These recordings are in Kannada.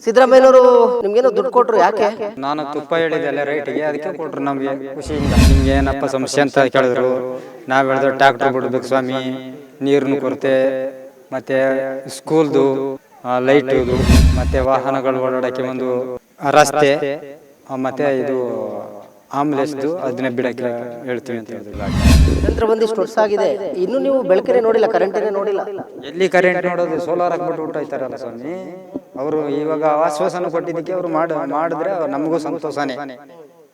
ಸಿದ್ದರಾಮಯ್ಯನವರು ನಿಮ್ಗೇನೋ ದುಡ್ಡು ಕೊಟ್ರು, ಯಾಕೆ? ನಾನು ತುಪ್ಪ ಹೇಳಿದೆ ಅಲ್ಲ ರೈಟಿಗೆ, ಅದಕ್ಕೆ ಕೊಟ್ರು ನಮಗೆ ಖುಷಿಯಿಂದ. ನಿಮ್ಗೆ ಏನಪ್ಪ ಸಮಸ್ಯೆ ಅಂತ ಕೇಳಿದ್ರು. ನಾವು ಹೇಳಿದ್ರೆ ಟ್ರ್ಯಾಕ್ಟರ್ ಬಿಡ್ಬೇಕು ಸ್ವಾಮಿ, ನೀರಿನ ಕೊರತೆ, ಮತ್ತೆ ಸ್ಕೂಲ್ದು ಲೈಟುದು, ಮತ್ತೆ ವಾಹನಗಳು ಓಡಾಡಕ್ಕೆ ಒಂದು ರಸ್ತೆ, ಮತ್ತೆ ಇದು ಆಂಬುಲೆನ್ಸ್ದು ಅದನ್ನ ಬಿಡಕ್ಕೆ ಹೇಳ್ತೀವಿ ಅಂತ ಹೇಳಿದ್ರು. ಯಂತ್ರ ಬಂದಿಷ್ಟು ವರ್ಷ ಆಗಿದೆ, ಇನ್ನು ನೀವು ಬೆಳಕೇ ನೋಡಿಲ್ಲ, ಕರೆಂಟೇ ನೋಡಿಲ್ಲ. ಎಲ್ಲಿ ಕರೆಂಟ್ ನೋಡೋದು? ಸೋಲಾರ್ ಹಾಕ್ಬಿಟ್ಟು ಊಟ ಸ್ವಾಮಿ. ಅವರು ಇವಾಗ ಆಶ್ವಾಸನೆ ಕೊಟ್ಟಿದ್ದಕ್ಕೆ ಅವರು ಮಾಡಿದ್ರೆ ನಮಗೂ ಸಂತೋಷನೇ.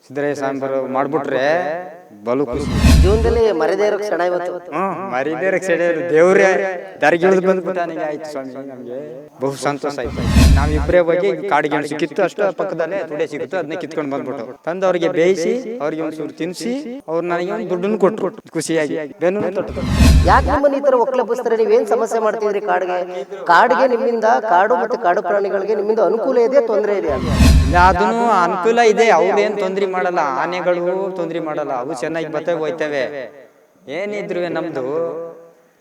ಸಿದ್ದರಾಮಯ್ಯ ಸಾಂಬಾರು ಮಾಡ್ಬಿಟ್ರೆ ಬಲು ಖುಷಿ. ಜೀವನದಲ್ಲಿ ಮರೆದೇ ಇರೋ ಕ್ಷಣ ಇವತ್ತು. ಮರಿದೇ ಇರೋ ಕ್ಷಣ, ದೇವ್ರೇ ದರ್ಗಿಳಿದು ಬಂದ್ಬಿಟ್ಟ. ಆಯ್ತು ಸ್ವಾಮಿ, ನಮ್ಗೆ ಬಹು ಸಂತೋಷ ಆಯ್ತು. ನಾವಿಬ್ಬರೇ ಹೋಗಿ ಕಾಡಿಗೆ ಸಿಕ್ಕಿತ್ತು, ಅಷ್ಟು ಪಕ್ಕದಲ್ಲೇ ತುಡೆ ಸಿಕ್ಕಿತ್ತು, ಅದನ್ನ ಕಿತ್ಕೊಂಡು ಬಂದ್ಬಿಟ್ಟು ತಂದು ಅವ್ರಿಗೆ ಬೇಯಿಸಿ ಅವ್ರಿಗೆ ಒಂಚೂರು ತಿನ್ಸಿ ಅವ್ರು ನನಗೆ ಒಂದು ದುಡ್ಡನ್ನು ಕೊಟ್ರು ಖುಷಿಯಾಗಿ. ಬೆನ್ನು ತೊಟ್ಟು. ಯಾಕೆ ನಿಮ್ಮನ್ನ ಈ ತರ ಒಕ್ಕಲಬ್ಬಿಸ್ತಾರೆ? ನೀವೇನ್ ಸಮಸ್ಯೆ ಮಾಡ್ತಿದ್ರಿ ಕಾಡಿಗೆ ನಿಮ್ಮಿಂದ, ಕಾಡು ಮತ್ತೆ ಕಾಡು ಪ್ರಾಣಿಗಳಿಗೆ ನಿಮ್ಮಿಂದ ಅನುಕೂಲ ಇದೆ, ತೊಂದರೆ ಇದೆ? ಅದನ್ನು ಅನುಕೂಲ ಇದೆ, ಅವ್ರೇನ್ ತೊಂದ್ರೆ ಮಾಡಲ್ಲ. ಆನೆಗಳು ತೊಂದ್ರೆ ಮಾಡಲ್ಲ, ಅವು ಚೆನ್ನಾಗಿ ಬತ್ತೆ ಹೋಯ್ತವೆ. ಏನಿದ್ರು ನಮ್ದು,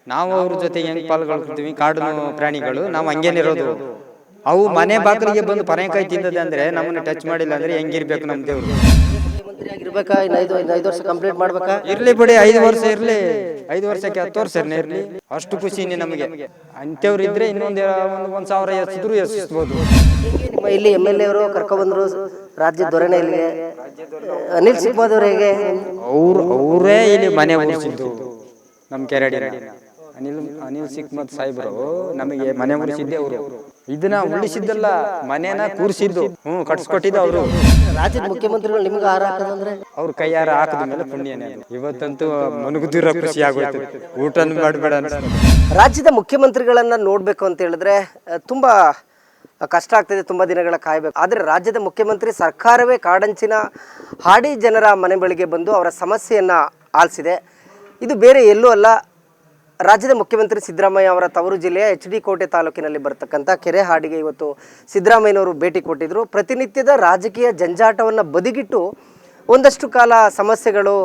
ನಾವು ಅವ್ರ ಜೊತೆಗೆ ಹೆಂಗ್ ಪಾಲ್ಗೊಳ್ತೀವಿ, ಕಾಡು ಪ್ರಾಣಿಗಳು ನಾವು ಹಂಗೇನಿರೋದು. ಅವು ಮನೆ ಬಾಗಿಲಿಗೆ ಬಂದು ಪನೆಕಾಯಿ ತಿಂದದೆ ಅಂದ್ರೆ ನಮ್ಮನ್ನ ಟಚ್ ಮಾಡಿಲ್ಲ ಅಂದ್ರೆ ಹೆಂಗಿರ್ಬೇಕು ನಮ್ ದೇವ್ರು? ಮುಖ್ಯಮಂತ್ರಿ ಆಗಿರ್ಬೇಕಾ? ಇನ್ನು 5 ವರ್ಷ ಕಂಪ್ಲೀಟ್ ಮಾಡ್ಬೇಕಾ? ಇರ್ಲಿ ಬಿಡಿ, 5 ವರ್ಷ ಇರ್ಲಿ, 5 ವರ್ಷಕ್ಕೆ 10 ವರ್ಷ ಇರ್ಲಿ, ಅಷ್ಟು ಖುಷಿನೇ ನಮಗೆ. ಅಂಥವ್ರು ಇದ್ರೆ ಇನ್ನೊಂದು 1,000 ಎಷ್ಟಿದ್ರು ಎಷ್ಟಿಸ್ಬೋದು. ನಿಮ್ಮ ಇಲ್ಲಿ MLA ಅವರು ಕರ್ಕೊಂಡ್ಬಂದ್ರು ರಾಜ್ಯ ಧೋರಣೆ ಇಲ್ಲಿಗೆ. ಅನಿಲ್ ಸಿಕ್ಮಾದ್ ಅವ್ರು ಹೇಗೆ? ಅವರೇ ಇಲ್ಲಿ ಮನೆ ಉಳಿಸಿದ್ದು ನಮ್ ಕೆರಡಿ. ಅನಿಲ್ ಸಿಕ್ಮತ್ ಸಾಹೇಬ್ರು ನಮಗೆ ಮನೆ ಉಳಿಸಿದ್ದೆ ಅವರು. ಇದನ್ನ ಉಳಿಸಿದ್ದಲ್ಲ, ಮನೆನ ಕೂರಿಸಿದ್ದು, ಕಟ್ಸ್ಕೊಟ್ಟಿದ್ದು ಅವರು. ರಾಜ್ಯದ ಮುಖ್ಯಮಂತ್ರಿಗಳು ನಿಮ್ಗೆ ಆಹಾರ ಹಾಕೋದಂದ್ರೆ ಅವ್ರ ಕೈಯಾರ ಹಾಕದ ಮೇಲೆ ಪುಣ್ಯನೇ. ಇವತ್ತಂತೂ ಮನಗುದಿರೋ ಖುಷಿ ಆಗೋಯ್ತು, ಊಟ ಮಾಡಬೇಡ ಅನ್ಸ್ತದೆ. ರಾಜ್ಯದ ಮುಖ್ಯಮಂತ್ರಿಗಳನ್ನ ನೋಡ್ಬೇಕು ಅಂತ ಹೇಳಿದ್ರೆ ತುಂಬಾ ಕಷ್ಟ ಆಗ್ತದೆ, ತುಂಬಾ ದಿನಗಳ ಕಾಯಬೇಕು. ಆದರೆ ರಾಜ್ಯದ ಮುಖ್ಯಮಂತ್ರಿ ಸರ್ಕಾರವೇ ಕಾಡಂಚಿನ ಹಾಡಿ ಜನರ ಮನೆ ಬಳಿಗೆ ಬಂದು ಅವರ ಸಮಸ್ಯೆಯನ್ನ ಆಲಿಸಿದೆ. ಇದು ಬೇರೆ ಎಲ್ಲೂ ಅಲ್ಲ, ರಾಜ್ಯದ ಮುಖ್ಯಮಂತ್ರಿ ಸಿದ್ದರಾಮಯ್ಯ ಅವರ ತವರು ಜಿಲ್ಲೆಯ HD ಕೋಟೆ ತಾಲೂಕಿನಲ್ಲಿ ಬರ್ತಕ್ಕಂಥ ಕೆರೆಹಾಡಿಗೆ ಇವತ್ತು ಸಿದ್ದರಾಮಯ್ಯನವರು ಭೇಟಿ ಕೊಟ್ಟಿದ್ದರು. ಪ್ರತಿನಿತ್ಯದ ರಾಜಕೀಯ ಜಂಜಾಟವನ್ನು ಬದಿಗಿಟ್ಟು ಒಂದಷ್ಟು ಕಾಲ ಸಮಸ್ಯೆಗಳು,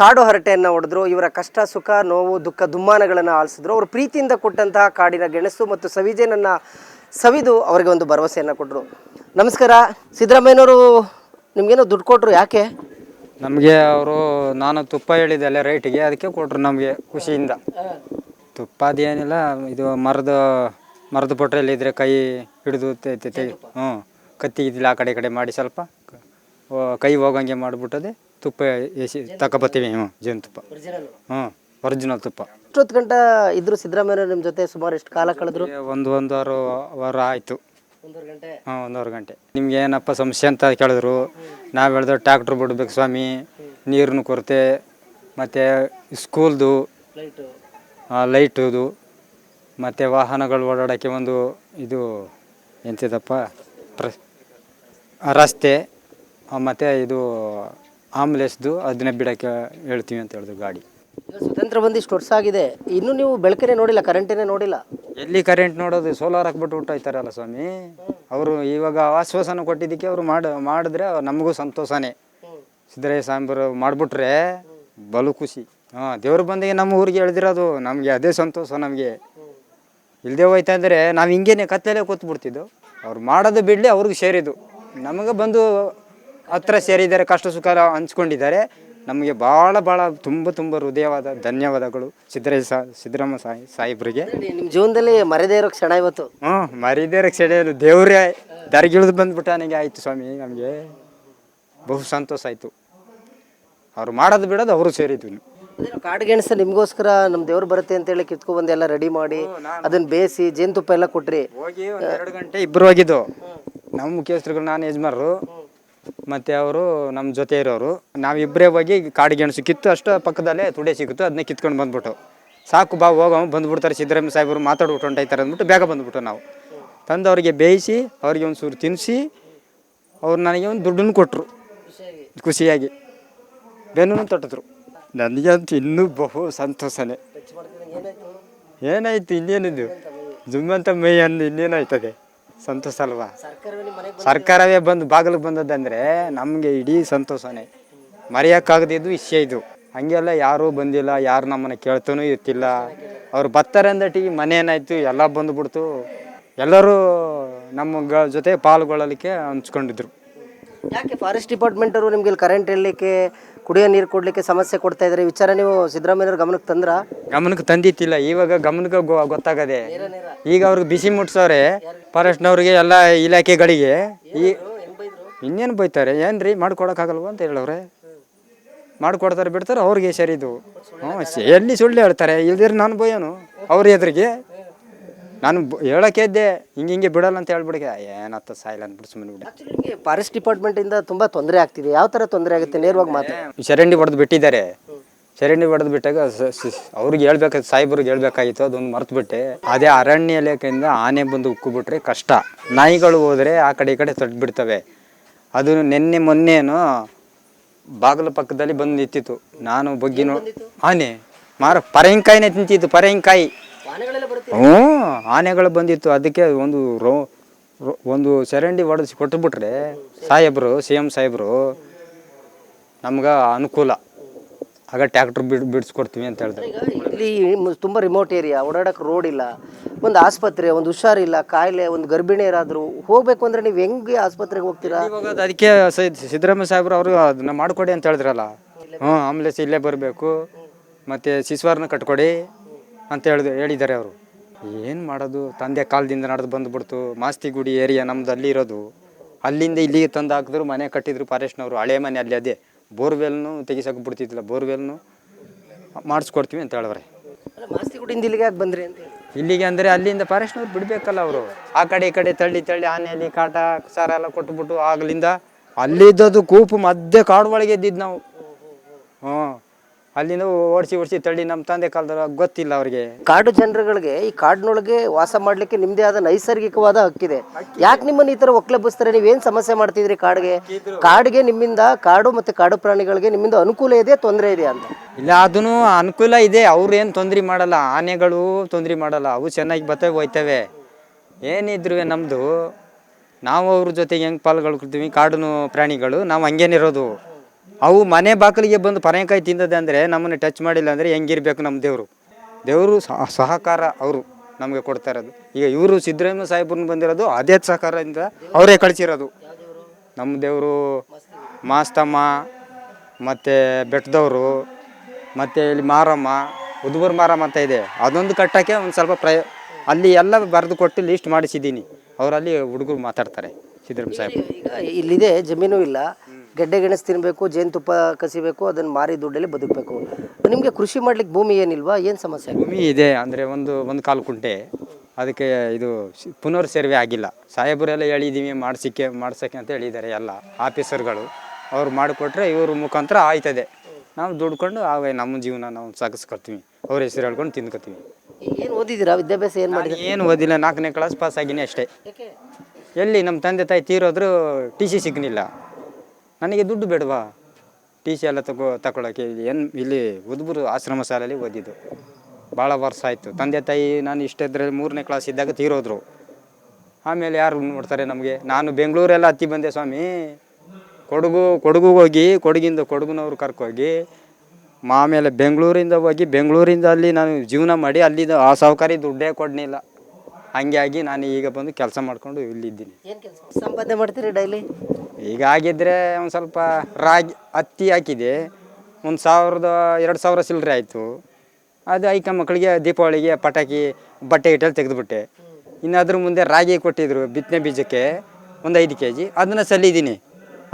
ಕಾಡು ಹರಟೆಯನ್ನು ಹೊಡೆದ್ರು. ಇವರ ಕಷ್ಟ, ಸುಖ, ನೋವು, ದುಃಖ, ದುಮ್ಮಾನಗಳನ್ನು ಆಲಿಸಿದ್ರು. ಅವರು ಪ್ರೀತಿಯಿಂದ ಕೊಟ್ಟಂತಹ ಕಾಡಿನ ಗೆಣಸು ಮತ್ತು ಸವಿಜೇನನ್ನು ಸವಿದು ಅವರಿಗೆ ಒಂದು ಭರವಸೆಯನ್ನು ಕೊಟ್ಟರು. ನಮಸ್ಕಾರ. ಸಿದ್ದರಾಮಯ್ಯನವರು ನಿಮ್ಗೇನೋ ದುಡ್ಡು ಕೊಟ್ಟರು, ಯಾಕೆ? ನಮಗೆ ಅವರು, ನಾನು ತುಪ್ಪ ಹೇಳಿದೆ ಅಲ್ಲ ರೈಟಿಗೆ, ಅದಕ್ಕೆ ಕೊಟ್ರು ನಮಗೆ ಖುಷಿಯಿಂದ. ತುಪ್ಪ ಅದೇನಿಲ್ಲ, ಇದು ಮರದ ಪೊಟ್ರೆಯಲ್ಲಿ ಇದ್ರೆ ಕೈ ಹಿಡಿದು ಕತ್ತಿಗಿದ್ದಿಲ್ಲ ಆ ಕಡೆ ಮಾಡಿ ಸ್ವಲ್ಪ ಕೈ ಹೋಗಂಗೆ ಮಾಡಿಬಿಟ್ಟದೆ ತುಪ್ಪ ಎಸಿ ತಗೊಬತ್ತೀವಿ. ಜೇನುತುಪ್ಪ, ಒರಿಜಿನಲ್ ತುಪ್ಪ. ಎಷ್ಟೊತ್ತು ಗಂಟೆ ಇದ್ರು ಸಿದ್ದರಾಮಯ್ಯ ನಿಮ್ಮ ಜೊತೆ? ಸುಮಾರು ಎಷ್ಟು ಕಾಲ ಕಳೆದ್ರು? ಒಂದೂವರೆ ವಾರ ಆಯಿತು. 1.5 ಗಂಟೆ. ನಿಮ್ಗೆ ಏನಪ್ಪ ಸಮಸ್ಯೆ ಅಂತ ಕೇಳಿದ್ರು. ನಾವು ಹೇಳಿದ್ರೆ ಟ್ರ್ಯಾಕ್ಟ್ರ್ ಬಿಡ್ಬೇಕು ಸ್ವಾಮಿ, ನೀರಿನ ಕೊರತೆ, ಮತ್ತು ಸ್ಕೂಲ್ದು ಲೈಟುದು, ಮತ್ತು ವಾಹನಗಳು ಓಡಾಡೋಕ್ಕೆ ಒಂದು ಇದು ಎಂತಿದಪ್ಪ ರಸ್ತೆ, ಮತ್ತು ಇದು ಆಂಬುಲೆನ್ಸ್ದು ಅದನ್ನ ಬಿಡೋಕ್ಕೆ ಹೇಳ್ತೀವಿ ಅಂತ ಹೇಳಿದ್ರು ಗಾಡಿ. ಸ್ವತಂತ್ರ ಬಂದಿಷ್ಟು ವರ್ಷ ಆಗಿದೆ, ಇನ್ನು ನೀವು ಬೆಳಕೇ ನೋಡಿಲ್ಲ, ಕರೆಂಟೇ ನೋಡಿಲ್ಲ. ಎಲ್ಲಿ ಕರೆಂಟ್ ನೋಡೋದು? ಸೋಲಾರ್ ಹಾಕ್ಬಿಟ್ಟು ಊಟ ಆಯ್ತಾರಲ್ಲ ಸ್ವಾಮಿ. ಅವರು ಇವಾಗ ಆಶ್ವಾಸನೆ ಕೊಟ್ಟಿದ್ದಕ್ಕೆ ಅವರು ಮಾಡಿದ್ರೆ ನಮಗೂ ಸಂತೋಷನೇ. ಸಿದ್ದರಾಮಯ್ಯ ಸಾಂಬಾರು ಮಾಡಿಬಿಟ್ರೆ ಬಲು ಖುಷಿ. ದೇವ್ರು ಬಂದಿಗೆ ನಮ್ಮ ಊರಿಗೆ ಎಳ್ದಿರೋದು ನಮಗೆ ಅದೇ ಸಂತೋಷ. ನಮಗೆ ಇಲ್ಲದೆ ಹೋಯ್ತಾ ಅಂದರೆ ನಾವು ಹಿಂಗೇನೆ ಕತ್ತಲೇ ಕೂತ್ಬಿಡ್ತಿದ್ದು. ಅವ್ರು ಮಾಡೋದು ಬಿಡಲಿ, ಅವ್ರಿಗೆ ಸೇರಿದ್ದು. ನಮಗೆ ಬಂದು ಹತ್ರ ಸೇರಿದ್ದಾರೆ, ಕಷ್ಟ ಸುಖ ಹಂಚ್ಕೊಂಡಿದ್ದಾರೆ. ನಮಗೆ ಭಾಳ ತುಂಬ ಹೃದಯವಾದ ಧನ್ಯವಾದಗಳು ಸಿದ್ದರಾಮಯ್ಯ ಸಾಹೇಬ್ರಿಗೆ. ನಿಮ್ಮ ಜೀವನದಲ್ಲಿ ಮರೆದೇ ಇರೋ ಕ್ಷಣ ಇವತ್ತು. ಮರಿದೇ ಇರೋ ಕ್ಷಣ, ದೇವ್ರೇ ದರ್ಗಿಳಿದು ಬಂದ್ಬಿಟ್ಟ. ನನಗೆ ಆಯಿತು ಸ್ವಾಮಿ, ನಮಗೆ ಬಹು ಸಂತೋಷ ಆಯಿತು. ಅವ್ರು ಮಾಡೋದು ಬಿಡೋದು ಅವರು ಸೇರಿದ್ವಿ. ಕಾಡುಗೆಣಸ ನಿಮಗೋಸ್ಕರ ನಮ್ಮ ದೇವ್ರು ಬರುತ್ತೆ ಅಂತೇಳಿ ಕಿತ್ಕೊಬಂದು ಎಲ್ಲ ರೆಡಿ ಮಾಡಿ ಅದನ್ನು ಬೇಯಿಸಿ ಜೇನುತುಪ್ಪ ಎಲ್ಲ ಕೊಟ್ರಿ. ಹೋಗಿ 2 ಗಂಟೆ ಇಬ್ಬರು ಹೋಗಿದ್ದು. ನಮ್ಮ ಮುಖ್ಯಸ್ಥರುಗಳು, ನಾನು ಯಜಮಾನರು, ಮತ್ತು ಅವರು ನಮ್ಮ ಜೊತೆ ಇರೋರು. ನಾವಿಬ್ಬರೇ ಹೋಗಿ ಕಾಡಿಗೆಣಸು ಕಿತ್ತು, ಅಷ್ಟು ಪಕ್ಕದಲ್ಲೇ ತುಡೆ ಸಿಕ್ಕಿತ್ತು, ಅದನ್ನೇ ಕಿತ್ಕೊಂಡು ಬಂದ್ಬಿಟ್ಟು ಸಾಕು ಬಾ ಹೋಗೋ ಬಂದುಬಿಡ್ತಾರೆ ಸಿದ್ದರಾಮಯ್ಯ ಸಾಹೇಬರು ಮಾತಾಡ್ಬಿಟ್ಟು ಹೊಂಟಾಯ್ತಾರೆ ಅಂದ್ಬಿಟ್ಟು ಬೇಗ ಬಂದುಬಿಟ್ಟು ನಾವು ತಂದು ಅವರಿಗೆ ಬೇಯಿಸಿ ಅವ್ರಿಗೆ ಒಂದು ಚೂರು ತಿನ್ನಿಸಿ ಅವ್ರು ನನಗೆ ಒಂದು ದುಡ್ಡನ್ನು ಕೊಟ್ಟರು ಖುಷಿಯಾಗಿ. ಬೆನ್ನು ತೊಟ್ಟಿದ್ರು. ನನಗಂತೂ ಇನ್ನೂ ಬಹು ಸಂತೋಷನೇ. ಏನಾಯ್ತು ಇನ್ನೇನಿದು? ಜುಮ್ಮಂತ ಮೈ ಅಂದು ಇನ್ನೇನಾಯ್ತದೆ? ಸಂತೋಷ ಅಲ್ವಾ? ಸರ್ಕಾರವೇ ಬಂದು ಬಾಗಿಲಿಗೆ ಬಂದದ್ದಂದರೆ ನಮಗೆ ಇಡೀ ಸಂತೋಷನೇ. ಮರೆಯೋಕ್ಕಾಗದಿದ್ದು ವಿಷಯ ಇದು. ಹಂಗೆಲ್ಲ ಯಾರೂ ಬಂದಿಲ್ಲ, ಯಾರು ನಮ್ಮನ್ನು ಕೇಳ್ತಾನೂ ಇರ್ತಿಲ್ಲ. ಅವ್ರು ಬರ್ತಾರೆ ಅಂದಟ್ಟಿಗೆ ಮನೆ ಏನಾಯ್ತು ಎಲ್ಲ ಬಂದುಬಿಡ್ತು. ಎಲ್ಲರೂ ನಮ್ಮ ಜೊತೆ ಪಾಲ್ಗೊಳ್ಳಲಿಕ್ಕೆ ಹಂಚ್ಕೊಂಡಿದ್ರು. ಯಾಕೆ ಫಾರೆಸ್ಟ್ ಡಿಪಾರ್ಟ್ಮೆಂಟ್ ಅವರು ನಿಮ್ಗೆ ಇಲ್ಲಿ ಕರೆಂಟ್ ಇರಲಿಕ್ಕೆ ಕುಡಿಯೋ ನೀರು ಕೊಡಲಿಕ್ಕೆ ಸಮಸ್ಯೆ ಕೊಡ್ತಾ ಇದ್ದಾರೆ, ವಿಚಾರ ನೀವು ಸಿದ್ದರಾಮಯ್ಯವ್ರ ಗಮನಕ್ಕೆ ತಂದ್ರ? ಗಮನಕ್ಕೆ ತಂದಿತ್ತಿಲ್ಲ, ಇವಾಗ ಗಮನಕ್ಕೆ ಗೊತ್ತಾಗದೆ. ಈಗ ಅವ್ರಿಗೆ ಬಿಸಿ ಮುಟ್ಸವ್ರೆ ಫಾರೆಸ್ಟ್ನವ್ರಿಗೆ, ಎಲ್ಲ ಇಲಾಖೆಗಳಿಗೆ. ಇನ್ನೇನು ಬೈತಾರೆ, ಏನ್ರಿ ಮಾಡ್ಕೊಡಕ್ಕಾಗಲ್ವ ಅಂತ ಹೇಳವ್ರೆ. ಮಾಡ್ಕೊಡ್ತಾರೆ ಬಿಡ್ತಾರೆ, ಅವ್ರಿಗೆ ಸರಿದು. ಎಲ್ಲಿ ಸುಳ್ಳು ಹೇಳ್ತಾರೆ, ಇಲ್ದಿರ ನಾನು ಬಯ್ಯೋನು ಅವ್ರ ಎದುರಿಗೆ. ನಾನು ಹೇಳೋಕೆ ಇದ್ದೆ, ಹಿಂಗೆ ಬಿಡಲ್ಲ ಅಂತ ಹೇಳ್ಬಿಡಿಗೆ, ಏನತ್ತ ಸಾಯಿಲ್ಲ ಅಂದ್ಬಿಟ್ಟು ಸುಮ್ಮನೆ ಬಿಡಿ. ನಿಮಗೆ ಫಾರೆಸ್ಟ್ ಡಿಪಾರ್ಟ್ಮೆಂಟಿಂದ ತುಂಬ ತೊಂದರೆ ಆಗ್ತಿದೆ. ಯಾವ ಥರ ತೊಂದರೆ ಆಗುತ್ತೆ ನೇರವಾಗಿ ಮಾತು? ಚರಂಡಿ ಹೊಡೆದು ಬಿಟ್ಟಿದ್ದಾರೆ. ಚರಂಡಿ ಹೊಡೆದು ಬಿಟ್ಟಾಗ ಅವ್ರಿಗೆ ಹೇಳ್ಬೇಕಾಗಿತ್ತು, ಸಾಹೇಬ್ರಿಗೆ ಹೇಳ್ಬೇಕಾಗಿತ್ತು, ಅದೊಂದು ಮರ್ತು ಬಿಟ್ಟೆ. ಅದೇ ಅರಣ್ಯ ಇಲಾಖೆಯಿಂದ ಆನೆ ಬಂದು ಉಕ್ಕಿಬಿಟ್ರೆ ಕಷ್ಟ. ನಾಯಿಗಳು ಹೋದರೆ ಆ ಕಡೆ ಈ ಕಡೆ ತಡ್ಬಿಡ್ತವೆ. ಅದು ನಿನ್ನೆ ಮೊನ್ನೆನೋ ಬಾಗಿಲು ಪಕ್ಕದಲ್ಲಿ ಬಂದು ನಿಂತಿತ್ತು. ನಾನು ಬಗ್ಗೆ ಆನೆ ಪರಂಕಾಯಿನೇ ತಿಂತಿತ್ತು, ಪರಂಕಾಯಿ. ಆನೆಗಳು ಬಂದಿತ್ತು. ಅದಕ್ಕೆ ಒಂದು ಚರಂಡಿ ಹೊಡೆಸಿ ಕೊಟ್ಟುಬಿಟ್ರೆ ಸಾಹೇಬರು, CM ಸಾಹೇಬರು ನಮ್ಗೆ ಅನುಕೂಲ. ಆಗ ಟ್ಯಾಕ್ಟ್ರ್ ಬಿಡಿಸ್ಕೊಡ್ತೀವಿ ಅಂತ ಹೇಳ್ತಾರೆ. ಇಲ್ಲಿ ತುಂಬ ರಿಮೋಟ್ ಏರಿಯಾ, ಓಡಾಡಕ್ಕೆ ರೋಡ್ ಇಲ್ಲ, ಒಂದು ಆಸ್ಪತ್ರೆ, ಒಂದು ಹುಷಾರಿಲ್ಲ, ಕಾಯಿಲೆ, ಒಂದು ಗರ್ಭಿಣಿ ಯಾರಾದರೂ ಹೋಗ್ಬೇಕು ಅಂದರೆ ನೀವು ಹೆಂಗೆ ಆಸ್ಪತ್ರೆಗೆ ಹೋಗ್ತೀರಾ? ಹೋಗೋದು. ಅದಕ್ಕೆ ಸಿದ್ದರಾಮಯ್ಯ ಸಾಹೇಬ್ರು ಅವರು ಅದನ್ನ ಮಾಡಿಕೊಡಿ ಅಂತ ಹೇಳಿದ್ರಲ್ಲ. ಆಂಬುಲೆನ್ಸ್ ಇಲ್ಲೇ ಬರಬೇಕು, ಮತ್ತು ಶಿಶುವಾರನ ಕಟ್ಕೊಡಿ ಅಂತ ಹೇಳಿದ್ದಾರೆ ಅವರು. ಏನು ಮಾಡೋದು, ತಂದೆ ಕಾಲದಿಂದ ನಡೆದು ಬಂದುಬಿಡ್ತು. ಮಾಸ್ತಿಗುಡಿ ಏರಿಯಾ ನಮ್ದು ಅಲ್ಲಿ ಇರೋದು. ಅಲ್ಲಿಂದ ಇಲ್ಲಿಗೆ ತಂದು ಹಾಕಿದ್ರು, ಮನೆ ಕಟ್ಟಿದ್ರು ಫಾರೆಸ್ಟ್ನವರು. ಹಳೆ ಮನೆ ಅಲ್ಲಿ ಅದೇ ಬೋರ್ವೆಲ್ನು ತೆಗಿಸಕ್ಕೆ ಬಿಡ್ತಿದ್ದಿಲ್ಲ, ಬೋರ್ವೆಲ್ನು ಮಾಡಿಸ್ಕೊಡ್ತೀವಿ ಅಂತ ಹೇಳಿದ್ರೆ. ಮಾಸ್ತಿಗುಡಿಯಿಂದ ಇಲ್ಲಿಗೆ ಯಾಕೆ ಬಂದ್ರಿ ಅಂತ? ಇಲ್ಲಿಗೆ ಅಂದರೆ ಅಲ್ಲಿಂದ ಫಾರೆಸ್ಟ್ನವ್ರು ಬಿಡಬೇಕಲ್ಲ ಅವರು. ಆ ಕಡೆ ಈ ಕಡೆ ತಳ್ಳಿ ಆನೆಯಲ್ಲಿ ಕಾಟ ಸಾರ ಎಲ್ಲ ಕೊಟ್ಬಿಟ್ಟು ಆಗ್ಲಿಂದ ಅಲ್ಲಿದ್ದದು ಕೂಪು ಮಧ್ಯೆ ಕಾಡು ಒಳಗೆ ಇದ್ದಿದ್ದು ನಾವು. ಅಲ್ಲಿಂದ ಓಡಿಸಿ ತಳ್ಳಿ ನಮ್ಮ ತಂದೆ ಕಾಲದ ಗೊತ್ತಿಲ್ಲ ಅವ್ರಿಗೆ. ಕಾಡು ಜನರುಗಳಿಗೆ ಈ ಕಾಡಿನೊಳಗೆ ವಾಸ ಮಾಡಲಿಕ್ಕೆ ನಿಮ್ಮದೇ ಆದ ನೈಸರ್ಗಿಕವಾದ ಹಕ್ಕಿದೆ. ಯಾಕೆ ನಿಮ್ಮನ್ನು ಈ ಥರ ಒಕ್ಲಬ್ಬಿಸ್ತಾರೆ? ನೀವೇನು ಸಮಸ್ಯೆ ಮಾಡ್ತಿದ್ರಿ ಕಾಡಿಗೆ? ನಿಮ್ಮಿಂದ ಕಾಡು ಮತ್ತು ಕಾಡು ಪ್ರಾಣಿಗಳಿಗೆ ನಿಮ್ಮಿಂದ ಅನುಕೂಲ ಇದೆ, ತೊಂದರೆ ಇದೆ ಅಂತ? ಇಲ್ಲ, ಅದೂ ಅನುಕೂಲ ಇದೆ. ಅವ್ರು ಏನು ತೊಂದರೆ ಮಾಡಲ್ಲ, ಆನೆಗಳು ತೊಂದರೆ ಮಾಡಲ್ಲ. ಅವು ಚೆನ್ನಾಗಿ ಬರ್ತವೆ, ಹೋಯ್ತವೆ. ಏನಿದ್ರು ನಮ್ಮದು, ನಾವು ಅವ್ರ ಜೊತೆಗೆ ಹೆಂಗೆ ಪಾಲ್ಗೊಳ್ತೀವಿ ಕಾಡು ಪ್ರಾಣಿಗಳು, ನಾವು ಹಂಗೇನಿರೋದು. ಅವು ಮನೆ ಬಾಗಿಲಿಗೆ ಬಂದು ಪರಂಕಾಯಿ ತಿಂದದೆ ಅಂದರೆ ನಮ್ಮನ್ನು ಟಚ್ ಮಾಡಿಲ್ಲ ಅಂದರೆ ಹೆಂಗಿರ್ಬೇಕು? ನಮ್ಮ ದೇವರು ಸಹಕಾರ ಅವರು ನಮಗೆ ಕೊಡ್ತಾ ಇರೋದು. ಈಗ ಇವರು ಸಿದ್ದರಾಮಯ್ಯ ಸಾಹೇಬ್ರನ್ನ ಬಂದಿರೋದು ಅದೇ ಸಹಕಾರದಿಂದ ಅವರೇ ಕಳಿಸಿರೋದು. ನಮ್ಮ ದೇವರು ಮಾಸ್ತಮ್ಮ, ಮತ್ತು ಬೆಟ್ಟದವರು, ಮತ್ತು ಇಲ್ಲಿ ಮಾರಮ್ಮ, ಉದ್ಬೂರು ಮಾರಮ್ಮ ಅಂತ ಇದೆ. ಅದೊಂದು ಕಟ್ಟೋಕ್ಕೆ ಒಂದು ಸ್ವಲ್ಪ ಅಲ್ಲಿ ಎಲ್ಲ ಬರೆದು ಕೊಟ್ಟು ಲೀಸ್ಟ್ ಮಾಡಿಸಿದ್ದೀನಿ. ಅವರಲ್ಲಿ ಹುಡುಗರು ಮಾತಾಡ್ತಾರೆ ಸಿದ್ದರಾಮಯ್ಯ ಸಾಹೇಬ್. ಈಗ ಇಲ್ಲಿದೆ, ಜಮೀನು ಇಲ್ಲ, ಗೆಡ್ಡೆ ಗೆಣಸು ತಿನ್ನಬೇಕು, ಜೇನುತುಪ್ಪ ಕಸಿಬೇಕು, ಅದನ್ನು ಮಾರಿ ದುಡ್ಡಲ್ಲಿ ಬದುಕಬೇಕು. ನಿಮಗೆ ಕೃಷಿ ಮಾಡ್ಲಿಕ್ಕೆ ಭೂಮಿ ಏನಿಲ್ವಾ? ಏನು ಸಮಸ್ಯೆ? ಭೂಮಿ ಇದೆ, ಅಂದರೆ ಒಂದು ಕಾಲು ಕುಂಟೆ. ಅದಕ್ಕೆ ಇದು ಪುನರ್ ಸರ್ವೆ ಆಗಿಲ್ಲ. ಸಾಹೇಬರೆಲ್ಲ ಹೇಳಿದ್ದೀವಿ ಮಾಡ್ಸೋಕ್ಕೆ ಅಂತ ಹೇಳಿದ್ದಾರೆ ಎಲ್ಲ ಆಫೀಸರ್ಗಳು. ಅವ್ರು ಮಾಡಿಕೊಟ್ರೆ ಇವ್ರ ಮುಖಾಂತರ ಆಯ್ತದೆ. ನಾವು ದುಡ್ಕೊಂಡು ಆಗ ನಮ್ಮ ಜೀವನ ನಾವು ಸಾಗಿಸ್ಕೊಳ್ತೀವಿ. ಅವ್ರ ಹೆಸರು ಹೇಳ್ಕೊಂಡು ತಿಂದ್ಕೊತೀವಿ. ಏನು ಓದಿದ್ದೀರಾ? ವಿದ್ಯಾಭ್ಯಾಸ ಏನು ಮಾಡಿದ್ರೆ? ಏನು ಓದಿಲ್ಲ, 4ನೇ ಕ್ಲಾಸ್ ಪಾಸ್ ಆಗಿನಿ ಅಷ್ಟೇ. ಎಲ್ಲಿ ನಮ್ಮ ತಂದೆ ತಾಯಿ ತೀರೋದ್ರು, TC ಸಿಗಲಿಲ್ಲ. ನನಗೆ ದುಡ್ಡು ಬೇಡವಾ TC ಎಲ್ಲ ತಗೊಳ್ಳೋಕ್ಕೆ? ಇಲ್ಲಿ ಉದ್ಬೂರು ಆಶ್ರಮ ಶಾಲೆಯಲ್ಲಿ ಓದಿದ್ದು. ಭಾಳ ವರ್ಷ ಆಯಿತು. ತಂದೆ ತಾಯಿ ನಾನು ಇಷ್ಟದ್ರಲ್ಲಿ 3ನೇ ಕ್ಲಾಸ್ ಇದ್ದಾಗ ತೀರೋದ್ರು. ಆಮೇಲೆ ಯಾರು ನೋಡ್ತಾರೆ ನಮಗೆ? ನಾನು ಬೆಂಗಳೂರೆಲ್ಲ ಹತ್ತಿ ಬಂದೆ ಸ್ವಾಮಿ. ಕೊಡಗು ಹೋಗಿ, ಕೊಡಗಿನವ್ರು ಕರ್ಕೋಗಿ, ಆಮೇಲೆ ಬೆಂಗಳೂರಿಂದ ಅಲ್ಲಿ ನಾನು ಜೀವನ ಮಾಡಿ, ಅಲ್ಲಿದ್ದು ಆ ಸಹಕಾರಿ ದುಡ್ಡೇ ಕೊಡಲಿಲ್ಲ. ಹಂಗಾಗಿ ನಾನು ಈಗ ಬಂದು ಕೆಲಸ ಮಾಡಿಕೊಂಡು ಇಲ್ಲಿದ್ದೀನಿ. ಏನು ಕೆಲಸ ಸಂಪಾದನೆ ಮಾಡ್ತೀರಿ ಡೈಲಿ? ಈಗ ಆಗಿದ್ದರೆ ಒಂದು ಸ್ವಲ್ಪ ಹತ್ತಿ ಹಾಕಿದೆ, 1,000-2,000 ಚಿಲ್ಲರೆ ಆಯಿತು. ಅದು ಐಕ ಮಕ್ಕಳಿಗೆ ದೀಪಾವಳಿಗೆ ಪಟಾಕಿ ಬಟ್ಟೆ ಗಿಟ್ಟಲ್ಲಿ ತೆಗೆದುಬಿಟ್ಟೆ. ಇನ್ನು ಅದ್ರ ಮುಂದೆ ರಾಗಿ ಕೊಟ್ಟಿದ್ರು ಬಿತ್ತನೆ ಬೀಜಕ್ಕೆ, ಒಂದು 5 kg. ಅದನ್ನು ಸಲ್ಲಿದ್ದೀನಿ.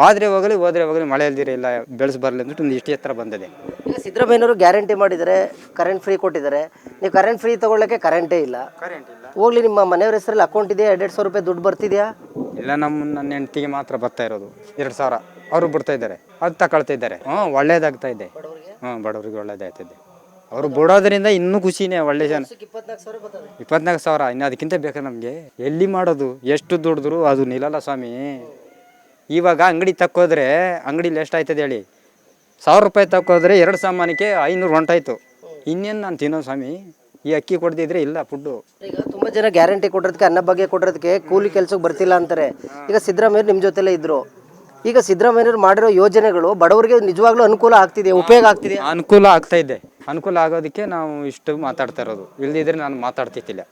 ಹೋದ್ರೆ ಹೋಗಲಿ ಮಳೆ ಇಲ್ದಿರ ಇಲ್ಲ, ಬೆಳೆಸಬರಲಿ ಅಂದ್ಬಿಟ್ಟು ಒಂದು ಇಷ್ಟು ಎತ್ತರ ಬಂದಿದೆ. ಈಗ ಸಿದ್ದರಾಮಯ್ಯನವರು ಗ್ಯಾರಂಟಿ ಮಾಡಿದ್ದಾರೆ, ಕರೆಂಟ್ ಫ್ರೀ ಕೊಟ್ಟಿದ್ದಾರೆ. ನೀವು ಕರೆಂಟ್ ಫ್ರೀ ತೊಗೊಳ್ಳೋಕ್ಕೆ ಕರೆಂಟೇ ಇಲ್ಲ. ಹೋಗ್ಲಿ, ನಿಮ್ಮ ಮನೆಯವ್ರ ಹೆಸರಲ್ಲಿ ಅಕೌಂಟ್ ಇದೆಯಾ? 1,200 ರೂಪಾಯಿ ದುಡ್ಡು ಬರ್ತಿದೆಯಾ? ಇಲ್ಲ, ನನ್ನ ಹೆಂಡತಿಗೆ ಮಾತ್ರ ಬರ್ತಾ ಇರೋದು 2,000. ಅವರು ಬಿಡ್ತಾ ಇದ್ದಾರೆ, ಅದು ತಗೊಳ್ತಾ ಇದ್ದಾರೆ. ಒಳ್ಳೇದಾಗ್ತಾ ಇದೆ. ಬಡವರಿಗೆ ಒಳ್ಳೇದಾಗ್ತಿದೆ. ಅವರು ಬಿಡೋದ್ರಿಂದ ಇನ್ನೂ ಖುಷಿನೇ. ಒಳ್ಳೆ ಜನ 24,000. ಇನ್ನು ಅದಕ್ಕಿಂತ ಬೇಕಾ ನಮಗೆ? ಎಲ್ಲಿ ಮಾಡೋದು? ಎಷ್ಟು ದುಡಿದ್ರು ಅದು ನಿಲ್ಲಲ್ಲ ಸ್ವಾಮಿ. ಇವಾಗ ಅಂಗಡಿ ತಕ್ಕೋದ್ರೆ ಅಂಗಡಿಲಿ ಎಷ್ಟಾಯ್ತದೆ ಹೇಳಿ? 1,000 ರೂಪಾಯಿ ತಕ್ಕೋದ್ರೆ 2 ಸಾಮಾನಿಗೆ 500 ಹೊಂಟಾಯ್ತು. ಇನ್ನೇನು ನಾನು ತಿನ್ನೋ ಸ್ವಾಮಿ? ಈ ಅಕ್ಕಿ ಕೊಡ್ತಿದ್ರೆ ಇಲ್ಲ ಫುಡ್ಡು. ಈಗ ತುಂಬ ಜನ ಗ್ಯಾರಂಟಿ ಕೊಟ್ಟಿರೋದಕ್ಕೆ, ಅನ್ನ ಬಗ್ಗೆ ಕೊಟ್ಟಿರೋದಕ್ಕೆ ಕೂಲಿ ಕೆಲಸಕ್ಕೆ ಬರ್ತಿಲ್ಲ ಅಂತಾರೆ. ಈಗ ಸಿದ್ದರಾಮಯ್ಯರು ನಿಮ್ಮ ಜೊತೆಲೇ ಇದ್ರು. ಈಗ ಸಿದ್ದರಾಮಯ್ಯರು ಮಾಡಿರೋ ಯೋಜನೆಗಳು ಬಡವರಿಗೆ ನಿಜವಾಗ್ಲೂ ಅನುಕೂಲ ಆಗ್ತಿದೆ, ಉಪಯೋಗ ಆಗ್ತಿದೆ? ಅನುಕೂಲ ಆಗ್ತಾ ಇದೆ. ಅನುಕೂಲ ಆಗೋದಕ್ಕೆ ನಾವು ಇಷ್ಟು ಮಾತಾಡ್ತಾ ಇರೋದು. ಇಲ್ದಿದ್ರೆ ನಾನು ಮಾತಾಡ್ತಿದ್ದಿಲ್ಲ.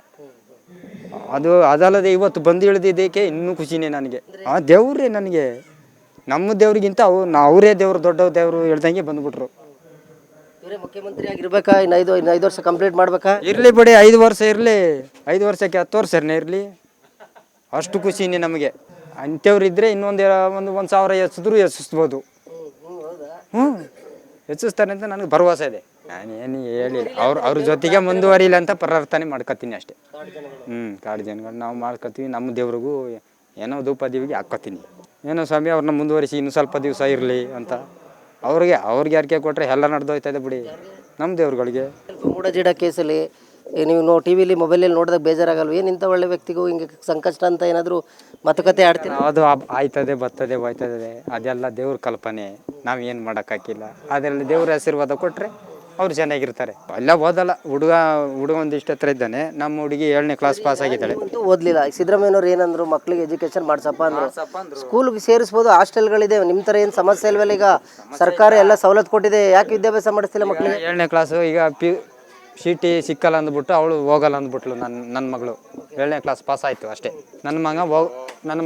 ಅದಲ್ಲದೆ ಇವತ್ತು ಬಂದು ಇಳಿದಿದ್ದಕ್ಕೆ ಇನ್ನೂ ಖುಷಿನೇ ನನಗೆ. ಆ ದೇವ್ರೇ ನನಗೆ, ನಮ್ಮ ದೇವ್ರಿಗಿಂತ ಅವರೇ ದೇವ್ರು, ದೊಡ್ಡ ದೇವರು ಹೇಳ್ದಂಗೆ ಬಂದ್ಬಿಟ್ರು. ಇವರೇ ಮುಖ್ಯಮಂತ್ರಿ ಆಗಿರ್ಬೇಕಾ? ಇನ್ನು ಐದು ವರ್ಷ ಕಂಪ್ಲೀಟ್ ಮಾಡ್ಬೇಕಾ? ಇರಲಿ ಬಿಡಿ, 5 ವರ್ಷ ಇರಲಿ, 5 ವರ್ಷಕ್ಕೆ 10 ವರ್ಷನೇ ಇರಲಿ, ಅಷ್ಟು ಖುಷಿನೇ ನಮಗೆ. ಅಂಥವ್ರು ಇದ್ದರೆ ಇನ್ನೊಂದು 1,000 ಹೆಚ್ಚಿದ್ರು ಹೆಚ್ಚಿಸ್ಬೋದು. ಹೆಚ್ಚಿಸ್ತಾರೆ ಅಂತ ನನಗೆ ಭರವಸೆ ಇದೆ. ನಾನೇನು ಹೇಳಿ ಅವ್ರ ಜೊತೆಗೆ ಮುಂದುವರಿಲ್ಲ ಅಂತ ಪ್ರಾರ್ಥನೆ ಮಾಡ್ಕೊತೀನಿ ಅಷ್ಟೇ. ಕಾಡು ಜನಗಳು ನಾವು ಮಾಡ್ಕೊತೀವಿ. ನಮ್ಮ ದೇವ್ರಿಗೂ ಏನೋ ಧೂಪ ದೇವಿಗೆ ಹಾಕ್ಕೊತೀನಿ. ಏನೋ ಸ್ವಾಮಿ ಅವ್ರನ್ನ ಮುಂದುವರಿಸಿ ಇನ್ನೂ ಸ್ವಲ್ಪ ದಿವಸ ಇರಲಿ ಅಂತ ಅವ್ರಿಗೆ ಅರಿಕೆ ಕೊಟ್ಟರೆ ಎಲ್ಲ ನಡೆದೋಯ್ತದೆ ಬಿಡಿ. ನಮ್ಮ ದೇವ್ರುಗಳಿಗೆ ಮೂಡಜೀಡ ಕೇಸಲ್ಲಿ ನೀವು ಟಿವಿಲಿ ಮೊಬೈಲಲ್ಲಿ ನೋಡಿದಾಗ ಬೇಜಾರಾಗಲ್ವ? ಏನು ಇಂಥ ಒಳ್ಳೆ ವ್ಯಕ್ತಿಗೂ ಹಿಂಗೆ ಸಂಕಷ್ಟ ಅಂತ ಏನಾದರೂ ಮಾತುಕತೆ ಆಡ್ತೀರಾ? ಅದು ಆಯ್ತದೆ, ಬರ್ತದೆ, ಹೋಯ್ತದೆ, ಅದೆಲ್ಲ ದೇವ್ರ ಕಲ್ಪನೆ, ನಾವೇನು ಮಾಡೋಕ್ಕಾಗಿಲ್ಲ. ಅದರಲ್ಲಿ ದೇವ್ರ ಆಶೀರ್ವಾದ ಕೊಟ್ಟರೆ ಅವ್ರು ಚೆನ್ನಾಗಿರ್ತಾರೆ. ಎಲ್ಲ ಓದಲ್ಲ ಹುಡುಗ ಒಂದಿಷ್ಟು ಹತ್ರ ಇದ್ದಾನೆ. ನಮ್ಮ ಹುಡುಗಿ 7ನೇ ಕ್ಲಾಸ್ ಪಾಸ್ ಆಗಿದ್ದಾಳೆ. ಓದಲಿಲ್ಲ. ಸಿದ್ದರಾಮಯ್ಯನವ್ರು ಏನಂದ್ರು, ಮಕ್ಳಿಗೆ ಎಜುಕೇಶನ್ ಮಾಡ್ಸಪ್ಪ ಅಂದರು. ಸ್ಕೂಲ್ಗೆ ಸೇರಿಸ್ಬೋದು, ಹಾಸ್ಟೆಲ್ಗಳಿದೆ. ನಿಮ್ಮ ಥರ ಏನು ಸಮಸ್ಯೆ ಇಲ್ವಲ್ಲ? ಈಗ ಸರ್ಕಾರ ಎಲ್ಲ ಸವಲತ್ತು ಕೊಟ್ಟಿದೆ, ಯಾಕೆ ವಿದ್ಯಾಭ್ಯಾಸ ಮಾಡಿಸ್ತಿಲ್ಲ ಮಕ್ಕಳಿಗೆ? 7ನೇ ಕ್ಲಾಸು ಈಗ ಚೀಟಿ ಸಿಕ್ಕಲ್ಲ ಅಂದ್ಬಿಟ್ಟು ಅವಳು ಹೋಗಲ್ಲ ಅಂದ್ಬಿಟ್ಲು. ನನ್ನ ಮಗಳು 7ನೇ ಕ್ಲಾಸ್ ಪಾಸ್ ಆಯಿತು ಅಷ್ಟೇ. ನನ್ನ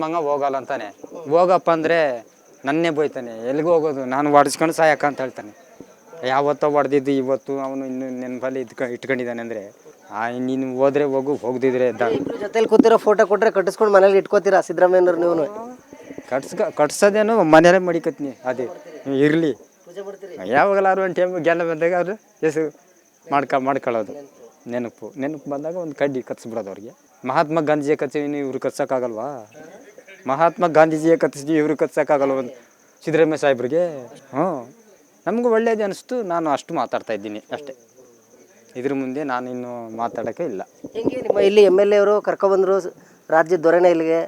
ಮಗ ಹೋಗಲ್ಲ ಅಂತಾನೆ. ಹೋಗಪ್ಪ ಅಂದರೆ ನನ್ನೇ ಬೈತಾನೆ. ಎಲ್ಲಿಗೂ ಹೋಗೋದು, ನಾನು ಹೊಡೆಸ್ಕೊಂಡು ಸಾಯಕ್ಕ ಅಂತ ಹೇಳ್ತಾನೆ. ಯಾವತ್ತೋ ಹೊಡೆದಿದ್ದು ಇವತ್ತು ಅವನು ಇನ್ನು ನೆನಪಲ್ಲಿ ಇಟ್ಕೊಂಡಿದ್ದಾನೆ ಅಂದರೆ, ನೀನು ಹೋದ್ರೆ ಹೋಗದಿದ್ರೆ ಜೊತೆಲಿ ಕೂತಿರೋ ಫೋಟೋ ಕೊಟ್ಟರೆ ಕಟ್ಟಿಸ್ಕೊಂಡು ಮನೇಲಿ ಇಟ್ಕೋತೀರಾ ಸಿದ್ದರಾಮಯ್ಯನವ್ರು? ನೀವು ಕಟ್ಸೋದೇನೋ ಮನೇಲೇ ಮಡಿಕತ್ನಿ. ಅದೇ ಇರಲಿ, ಯಾವಾಗಲಾರು ಒಂದು ಟೈಮ್ ಗೆಲ್ಲ ಬಂದಾಗ ಅವರು ಹೆಸರು ಮಾಡ್ಕೊಳ್ಳೋದು. ನೆನಪು ಬಂದಾಗ ಒಂದು ಕಡ್ಡಿ ಕತ್ಸ್ಬಿಡೋದು ಅವ್ರಿಗೆ. ಮಹಾತ್ಮ ಗಾಂಧೀಜಿಯ ಕತ್ತೀವಿ, ಇವ್ರು ಕತ್ಸೋಕ್ಕಾಗಲ್ವಾ? ಮಹಾತ್ಮ ಗಾಂಧೀಜಿಯ ಕತ್ತಿಸಿ ಇವರು ಕತ್ಸೋಕ್ಕಾಗಲ್ವ ಒಂದು ಸಿದ್ದರಾಮಯ್ಯ ಸಾಹೇಬ್ರಿಗೆ? ನಮಗೂ ಒಳ್ಳೇದು ಅನಿಸ್ತು. ನಾನು ಅಷ್ಟು ಮಾತಾಡ್ತಾ ಇದ್ದೀನಿ ಅಷ್ಟೇ. ಇದ್ರ ಮುಂದೆ ನಾನು ಇನ್ನು ಮಾತಾಡೋಕ್ಕೆ ಇಲ್ಲ. ಹೆಂಗೆ ನಿಮ್ಮ ಇಲ್ಲಿ MLA ಅವರು ಕರ್ಕೊಬಂದರು ರಾಜ್ಯದ ದೊರೆನ ಇಲ್ಲಿಗೆ?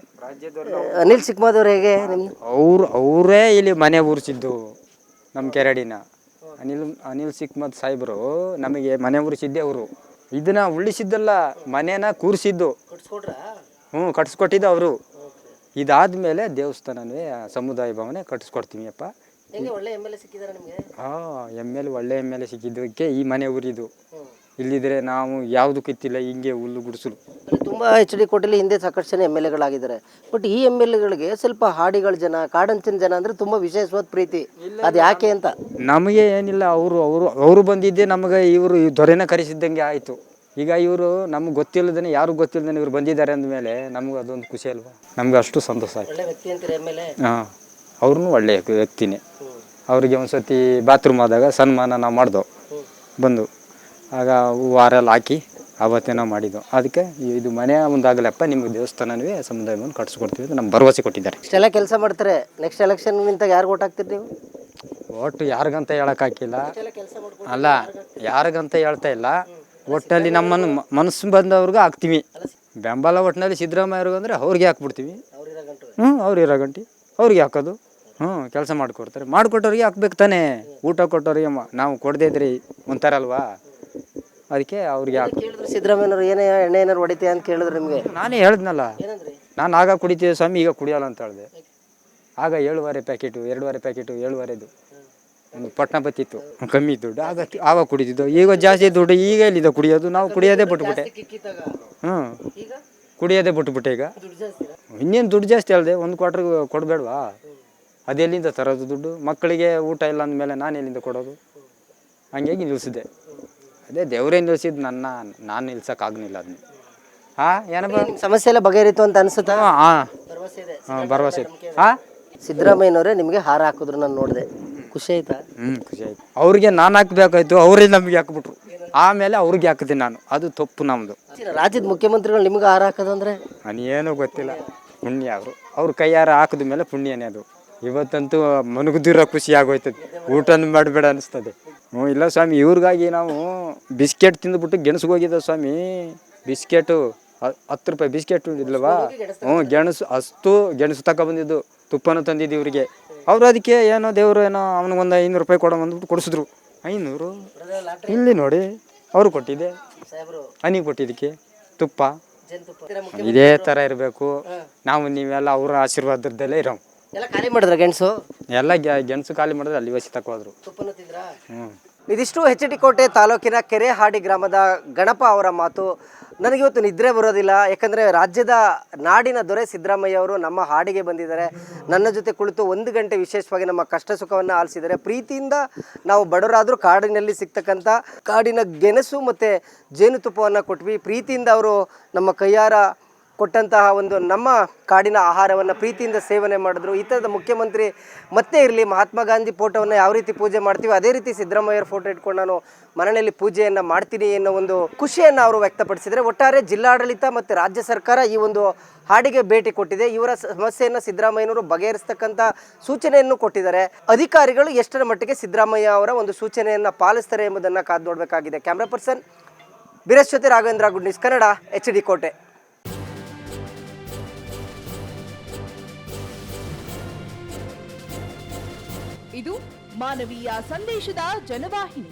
ಅನಿಲ್ ಸಿಕ್ಮಾದವ್ರು ಹೇಗೆ ನಿಮ್ಮ ಅವರೇ ಇಲ್ಲಿ ಮನೆ ಉರಿಸಿದ್ದು ನಮ್ಮ ಕೆರಡಿನ. ಅನಿಲ್ ಸಿಕ್ಮದ್ ಸಾಹೇಬರು ನಮಗೆ ಮನೆ ಉರಿಸಿದ್ದೆ ಅವರು. ಇದನ್ನ ಉಳಿಸಿದ್ದಲ್ಲ, ಮನೇನ ಕೂರಿಸಿದ್ದು. ಕಟ್ಸ್ಕೊಟ್ಟಿದ್ದು ಅವರು. ಇದಾದ್ಮೇಲೆ ದೇವಸ್ಥಾನವೇ ಸಮುದಾಯ ಭವನ ಕಟ್ಟಿಸ್ಕೊಡ್ತೀವಿ ಅಪ್ಪ. ಒಳ್ಳೆ MLA ಸಿಕ್ಕಿದ್ದಾರೆ ನಿಮಗೆ? ಒಳ್ಳೆ MLA ಸಿಕ್ಕಿದ್ದಕ್ಕೆ ಈ ಮನೆ ಊರಿದು. ಇಲ್ಲಿದ್ರೆ ನಾವು ಯಾವುದು ಕಿತ್ತಿಲ್ಲ, ಹಿಂಗೆ ಹುಲ್ಲು ಗುಡಿಸಲು. ತುಂಬ HD ಕೋಟೆಯಲ್ಲಿ ಹಿಂದೆ ಸಾಕಷ್ಟು ಜನ MLA-ಗಳಾಗಿದ್ದಾರೆ. ಬಟ್ ಈ MLA-ಗಳಿಗೆ ಸ್ವಲ್ಪ ಹಾಡಿಗಳ ಜನ, ಕಾಡಂಚಿನ ಜನ ಅಂದರೆ ತುಂಬ ವಿಶೇಷವಾದ ಪ್ರೀತಿ. ಅದು ಯಾಕೆ ಅಂತ ನಮಗೆ ಏನಿಲ್ಲ. ಅವರು ಬಂದಿದ್ದೆ ನಮಗೆ ಇವರು ದೊರೆನ ಕರೆಸಿದ್ದಂಗೆ ಆಯಿತು. ಈಗ ಇವರು ನಮ್ಗೆ ಗೊತ್ತಿಲ್ಲದೇ, ಯಾರು ಗೊತ್ತಿಲ್ಲದೇ ಇವ್ರು ಬಂದಿದ್ದಾರೆ ಅಂದಮೇಲೆ ನಮ್ಗೆ ಅದೊಂದು ಖುಷಿ ಅಲ್ವಾ? ನಮ್ಗೆ ಅಷ್ಟು ಸಂತೋಷ ಆಯ್ತು. ಒಳ್ಳೆ ವ್ಯಕ್ತಿ ಅಂತೀರ MLA? ಅವ್ರೂ ಒಳ್ಳೆಯ ವ್ಯಕ್ತಿನೇ. ಅವರಿಗೆ ಒಂದು ಸತಿ ಬಾತ್ರೂಮ್ ಆದಾಗ ಸನ್ಮಾನ ನಾವು ಮಾಡ್ದೋ ಬಂದು, ಆಗ ಹೂವಾರೆಲ್ಲ ಹಾಕಿ ಅವತ್ತೇನೋ ಮಾಡಿದ್ದು. ಅದಕ್ಕೆ ಇದು ಮನೆ ಮುಂದಾಗಲಪ್ಪ, ನಿಮ್ಗೆ ದೇವಸ್ಥಾನವೇ ಸಮುದಾಯವನ್ನು ಕಟ್ಸ್ಕೊಡ್ತೀವಿ ಅಂತ ನಮ್ಗೆ ಭರವಸೆ ಕೊಟ್ಟಿದ್ದಾರೆ. ಇಷ್ಟೆಲ್ಲ ಕೆಲಸ ಮಾಡ್ತಾರೆ. ನೆಕ್ಸ್ಟ್ ಎಲೆಕ್ಷನ್ ನಿಂತಾಗ ಯಾರು ಓಟ್ ಹಾಕ್ತೀರಿ ನೀವು? ಒಟ್ಟು ಯಾರಿಗಂತ ಹೇಳೋಕ್ಕಾಗಿಲ್ಲ. ಅಲ್ಲ, ಯಾರಿಗಂತ ಹೇಳ್ತಾ ಇಲ್ಲ. ಒಟ್ಟಲ್ಲಿ ನಮ್ಮನ್ನು ಮನಸ್ಸು ಬಂದವ್ರಿಗೆ ಹಾಕ್ತೀವಿ ಬೆಂಬಲ. ಒಟ್ಟಿನಲ್ಲಿ ಸಿದ್ದರಾಮಯ್ಯವ್ರಿಗೆ ಅಂದರೆ ಅವ್ರಿಗೆ ಹಾಕ್ಬಿಡ್ತೀವಿ. ಅವ್ರು ಇರೋ ಗಂಟೆ ಅವ್ರಿಗೆ ಹಾಕೋದು. ಕೆಲಸ ಮಾಡಿಕೊಡ್ತಾರೆ. ಮಾಡಿಕೊಟ್ಟವ್ರಿಗೆ ಹಾಕ್ಬೇಕು ತಾನೇ. ಊಟ ಕೊಟ್ಟವ್ರಿಗೆ ನಾವು ಕೊಡದೇ ಇದ್ರಿ ಒಂಥರ ಅಲ್ವಾ? ಅದಕ್ಕೆ ಅವ್ರಿಗೆ ಕೇಳಿದ್ರು ಸಿದ್ದರಾಮಯ್ಯನವ್ರು ಏನೇ ಎಣ್ಣೆ ಏನಾರು ಹೊಡಿತೀಯ ಅಂತ ಕೇಳಿದ್ರು ನಿಮಗೆ? ನಾನೇ ಹೇಳಿದ್ನಲ್ಲ, ನಾನು ಆಗ ಕುಡಿತೀವಿ ಸ್ವಾಮಿ, ಈಗ ಕುಡಿಯೋಲ್ಲ ಅಂತ ಹೇಳಿದೆ. ಆಗ 7.5 ಪ್ಯಾಕೆಟು, 2.5 ಪ್ಯಾಕೆಟು, 7.5 ಒಂದು ಪಟ್ನ ಬತ್ತಿತ್ತು, ಕಮ್ಮಿ ದುಡ್ಡು. ಆಗ ಕುಡಿತಿದ್ದು. ಈಗ ಜಾಸ್ತಿ ದುಡ್ಡು. ಈಗ ಎಲ್ಲಿದೆ ಕುಡಿಯೋದು? ನಾವು ಕುಡಿಯೋದೇ ಬಿಟ್ಬಿಟ್ಟೆ. ಕುಡಿಯೋದೇ ಬಿಟ್ಬಿಟ್ಟೆ. ಈಗ ಇನ್ನೇನು ದುಡ್ಡು ಜಾಸ್ತಿ ಹೇಳಿದೆ. 1 ಕ್ವಾರ್ಟರ್ ಕೊಡಬೇಡವಾ? ಅದೆಲ್ಲಿಂದ ತರೋದು ದುಡ್ಡು? ಮಕ್ಕಳಿಗೆ ಊಟ ಇಲ್ಲ ಅಂದಮೇಲೆ ನಾನು ಎಲ್ಲಿಂದ ಕೊಡೋದು? ಹಂಗಾಗಿ ನಿಲ್ಲಿಸಿದೆ. ಅದೇ ದೇವರೇ ನಿಲ್ಲಿಸಿದ್ದು ನಾನು ನಿಲ್ಸೋಕ್ಕಾಗಲಿಲ್ಲ ಅದನ್ನ. ಏನಪ್ಪ ಸಮಸ್ಯೆ ಎಲ್ಲ ಬಗೆಹರಿತು ಅಂತ ಅನಿಸುತ್ತಾ? ಭರವಸೆ. ಸಿದ್ದರಾಮಯ್ಯನವರೇ ನಿಮಗೆ ಹಾರ ಹಾಕಿದ್ರು, ನಾನು ನೋಡಿದೆ. ಖುಷಿ ಆಯ್ತಾ? ಖುಷಿ ಆಯ್ತು. ಅವ್ರಿಗೆ ನಾನು ಹಾಕಬೇಕಾಯ್ತು, ಅವರೇ ನಮಗೆ ಹಾಕ್ಬಿಟ್ರು. ಆಮೇಲೆ ಅವ್ರಿಗೆ ಹಾಕಿದೆ ನಾನು. ಅದು ತಪ್ಪು ನಮ್ಮದು. ರಾಜ್ಯದ ಮುಖ್ಯಮಂತ್ರಿಗಳು ನಿಮ್ಗೆ ಹಾರ ಹಾಕೋದಂದ್ರೆ ಏನೂ ಗೊತ್ತಿಲ್ಲ. ಪುಣ್ಯ ಅವ್ರ ಕೈಯಾರ ಹಾಕಿದ ಮೇಲೆ ಪುಣ್ಯನೇ ಅದು. ಇವತ್ತಂತೂ ಮನಗುದಿರೋ ಖುಷಿ ಆಗೋಯ್ತದೆ. ಊಟನೂ ಮಾಡಬೇಡ ಅನಿಸ್ತದೆ. ಇಲ್ಲ ಸ್ವಾಮಿ, ಇವ್ರಿಗಾಗಿ ನಾವು ಬಿಸ್ಕೆಟ್ ತಿಂದುಬಿಟ್ಟು ಗೆಣಸಿಗೆ ಹೋಗಿದ್ದ ಸ್ವಾಮಿ. ಬಿಸ್ಕೆಟು 10 ರೂಪಾಯಿ ಬಿಸ್ಕೆಟ್ ಇಲ್ಲವಾ? ಗೆಣಸು ತಗೊಬಂದಿದ್ದು. ತುಪ್ಪನೂ ತಂದಿದ್ದು ಇವ್ರಿಗೆ. ಅವರು ಅದಕ್ಕೆ ಏನೋ ದೇವರು ಏನೋ ಅವನಿಗೊಂದು 500 ರೂಪಾಯಿ ಕೊಡೋ ಬಂದ್ಬಿಟ್ಟು ಕೊಡಿಸಿದ್ರು. 500 ಇಲ್ಲಿ ನೋಡಿ, ಅವರು ಕೊಟ್ಟಿದ್ದೆ. ಹನಿ ಕೊಟ್ಟಿದ್ದಕ್ಕೆ ತುಪ್ಪ. ಇದೇ ಥರ ಇರಬೇಕು ನಾವು. ನೀವೆಲ್ಲ ಅವರ ಆಶೀರ್ವಾದದಲ್ಲೇ ಇರೋ. ಎಲ್ಲ ಖಾಲಿ ಮಾಡಿದ್ರ ಗೆಣಸು? ಎಲ್ಲ ಗೆಣಸು ಖಾಲಿ ಮಾಡಿದ್ರೆ ಅಲ್ಲಿ ವಸಿ ತಕೋದ್ರು. ಇದಿಷ್ಟು HD ಕೋಟೆ ತಾಲೂಕಿನ ಕೆರೆಹಾಡಿ ಗ್ರಾಮದ ಗಣಪ ಅವರ ಮಾತು. ನನಗಿವತ್ತು ನಿದ್ರೆ ಬರೋದಿಲ್ಲ. ಯಾಕಂದರೆ ರಾಜ್ಯದ ನಾಡಿನ ದೊರೆ ಸಿದ್ದರಾಮಯ್ಯ ಅವರು ನಮ್ಮ ಹಾಡಿಗೆ ಬಂದಿದ್ದಾರೆ. ನನ್ನ ಜೊತೆ ಕುಳಿತು 1 ಗಂಟೆ ವಿಶೇಷವಾಗಿ ನಮ್ಮ ಕಷ್ಟ ಸುಖವನ್ನು ಆಲಿಸಿದ್ದಾರೆ. ಪ್ರೀತಿಯಿಂದ ನಾವು ಬಡವರಾದರೂ ಕಾಡಿನಲ್ಲಿ ಸಿಗ್ತಕ್ಕಂಥ ಕಾಡಿನ ಗೆಣಸು ಮತ್ತು ಜೇನುತುಪ್ಪವನ್ನು ಕೊಟ್ವಿ. ಪ್ರೀತಿಯಿಂದ ಅವರು ನಮ್ಮ ಕೈಯಾರ ಕೊಟ್ಟಂತಹ ಒಂದು ನಮ್ಮ ಕಾಡಿನ ಆಹಾರವನ್ನು ಪ್ರೀತಿಯಿಂದ ಸೇವನೆ ಮಾಡಿದ್ರು. ಈ ಥರದ ಮುಖ್ಯಮಂತ್ರಿ ಮತ್ತೆ ಇರಲಿ. ಮಹಾತ್ಮ ಗಾಂಧಿ ಫೋಟೋವನ್ನು ಯಾವ ರೀತಿ ಪೂಜೆ ಮಾಡ್ತೀವಿ ಅದೇ ರೀತಿ ಸಿದ್ದರಾಮಯ್ಯರ ಫೋಟೋ ಇಟ್ಕೊಂಡು ನಾನು ಮನೆಯಲ್ಲಿ ಪೂಜೆಯನ್ನು ಮಾಡ್ತೀನಿ ಅನ್ನೋ ಒಂದು ಖುಷಿಯನ್ನು ಅವರು ವ್ಯಕ್ತಪಡಿಸಿದರೆ, ಒಟ್ಟಾರೆ ಜಿಲ್ಲಾಡಳಿತ ಮತ್ತು ರಾಜ್ಯ ಸರ್ಕಾರ ಈ ಒಂದು ಹಾಡಿಗೆ ಭೇಟಿ ಕೊಟ್ಟಿದೆ. ಇವರ ಸಮಸ್ಯೆಯನ್ನು ಸಿದ್ದರಾಮಯ್ಯನವರು ಬಗೆಹರಿಸ್ತಕ್ಕಂಥ ಸೂಚನೆಯನ್ನು ಕೊಟ್ಟಿದ್ದಾರೆ. ಅಧಿಕಾರಿಗಳು ಎಷ್ಟರ ಮಟ್ಟಿಗೆ ಸಿದ್ದರಾಮಯ್ಯ ಅವರ ಒಂದು ಸೂಚನೆಯನ್ನು ಪಾಲಿಸ್ತಾರೆ ಎಂಬುದನ್ನು ಕಾದು ನೋಡಬೇಕಾಗಿದೆ. ಕ್ಯಾಮ್ರಾ ಪರ್ಸನ್ ಬೀರೇಶ್ ಜೊತೆ Raghavendra, good news Kannada, HD ಕೋಟೆ. ಇದು ಮಾನವೀಯ ಸಂದೇಶದ ಜನವಾಹಿನಿ.